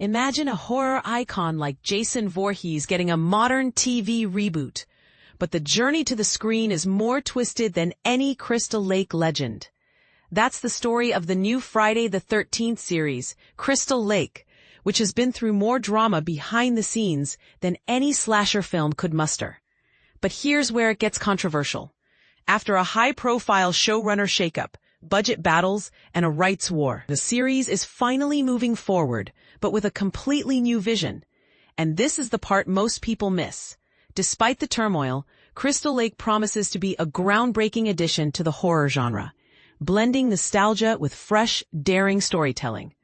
Imagine a horror icon like Jason Voorhees getting a modern TV reboot. But the journey to the screen is more twisted than any Crystal Lake legend. That's the story of the new Friday the 13th series, Crystal Lake, which has been through more drama behind the scenes than any slasher film could muster. But here's where it gets controversial. After a high-profile showrunner shakeup, budget battles, and a rights war, the series is finally moving forward, but with a completely new vision. And this is the part most people miss. Despite the turmoil, Crystal Lake promises to be a groundbreaking addition to the horror genre, blending nostalgia with fresh, daring storytelling.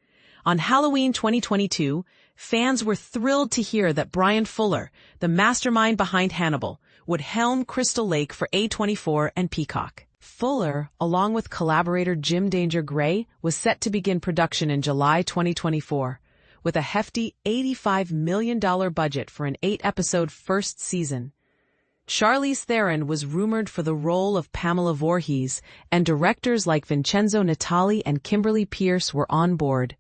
On Halloween 2022, fans were thrilled to hear that Bryan Fuller, the mastermind behind Hannibal, would helm Crystal Lake for A24 and Peacock. Fuller, along with collaborator Jim Danger Gray, was set to begin production in July 2024, with a hefty $85 million budget for an 8-episode first season. Charlize Theron was rumored for the role of Pamela Voorhees, and directors like Vincenzo Natali and Kimberly Pierce were on board.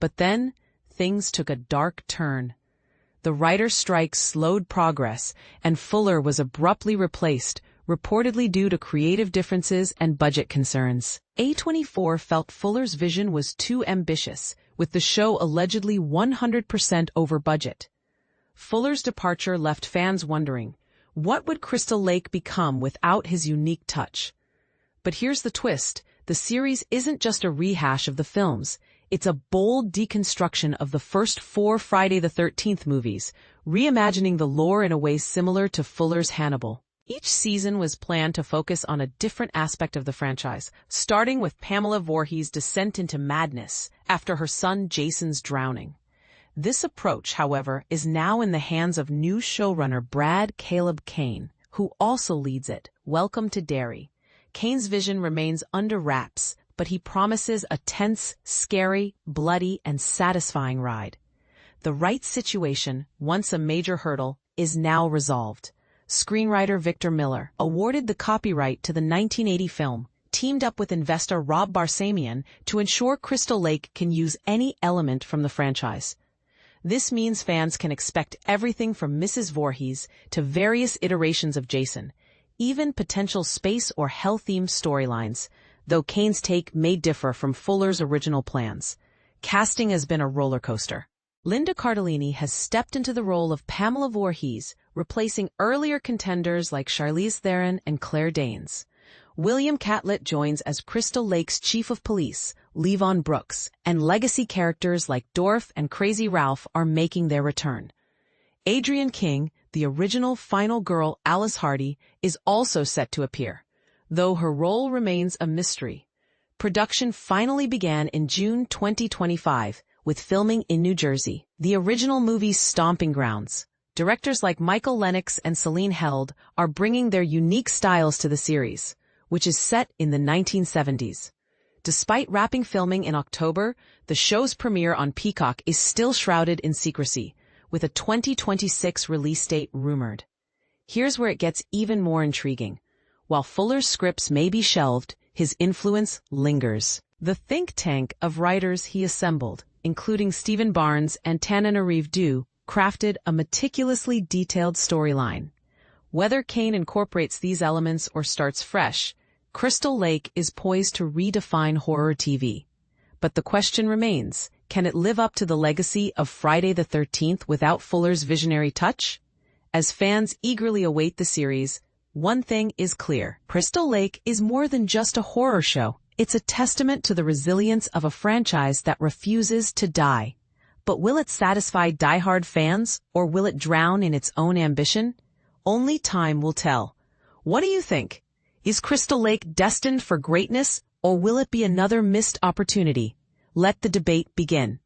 But then, things took a dark turn. The writer's strike slowed progress, and Fuller was abruptly replaced, reportedly due to creative differences and budget concerns. A24 felt Fuller's vision was too ambitious, with the show allegedly 100% over budget. Fuller's departure left fans wondering, what would Crystal Lake become without his unique touch? But here's the twist. The series isn't just a rehash of the films. It's a bold deconstruction of the first 4 Friday the 13th movies, reimagining the lore in a way similar to Fuller's Hannibal. Each season was planned to focus on a different aspect of the franchise, starting with Pamela Voorhees' descent into madness after her son Jason's drowning. This approach, however, is now in the hands of new showrunner Brad Caleb Kane, who also leads it. Welcome to Derry. Kane's vision remains under wraps, but he promises a tense, scary, bloody, and satisfying ride. The right situation, once a major hurdle, is now resolved. Screenwriter Victor Miller, awarded the copyright to the 1980 film, teamed up with investor Rob Barsamian to ensure Crystal Lake can use any element from the franchise. This means fans can expect everything from Mrs. Voorhees to various iterations of Jason, even potential space or hell-themed storylines, though Kane's take may differ from Fuller's original plans. Casting has been a roller coaster. Linda Cardellini has stepped into the role of Pamela Voorhees, replacing earlier contenders like Charlize Theron and Claire Danes. William Catlett joins as Crystal Lake's chief of police, Levon Brooks, and legacy characters like Dorf and Crazy Ralph are making their return. Adrienne King, the original final girl Alice Hardy, is also set to appear, though her role remains a mystery. Production finally began in June 2025, with filming in New Jersey, the original movie's stomping grounds. Directors like Michael Lennox and Celine Held are bringing their unique styles to the series, which is set in the 1970s. Despite wrapping filming in October, the show's premiere on Peacock is still shrouded in secrecy, with a 2026 release date rumored. Here's where it gets even more intriguing. While Fuller's scripts may be shelved, his influence lingers. The think tank of writers he assembled, including Stephen Barnes and Tananarive Due, crafted a meticulously detailed storyline. Whether Kane incorporates these elements or starts fresh, Crystal Lake is poised to redefine horror TV. But the question remains, can it live up to the legacy of Friday the 13th without Fuller's visionary touch? As fans eagerly await the series, one thing is clear. Crystal Lake is more than just a horror show. It's a testament to the resilience of a franchise that refuses to die. But will it satisfy diehard fans, or will it drown in its own ambition? Only time will tell. What do you think? Is Crystal Lake destined for greatness, or will it be another missed opportunity? Let the debate begin.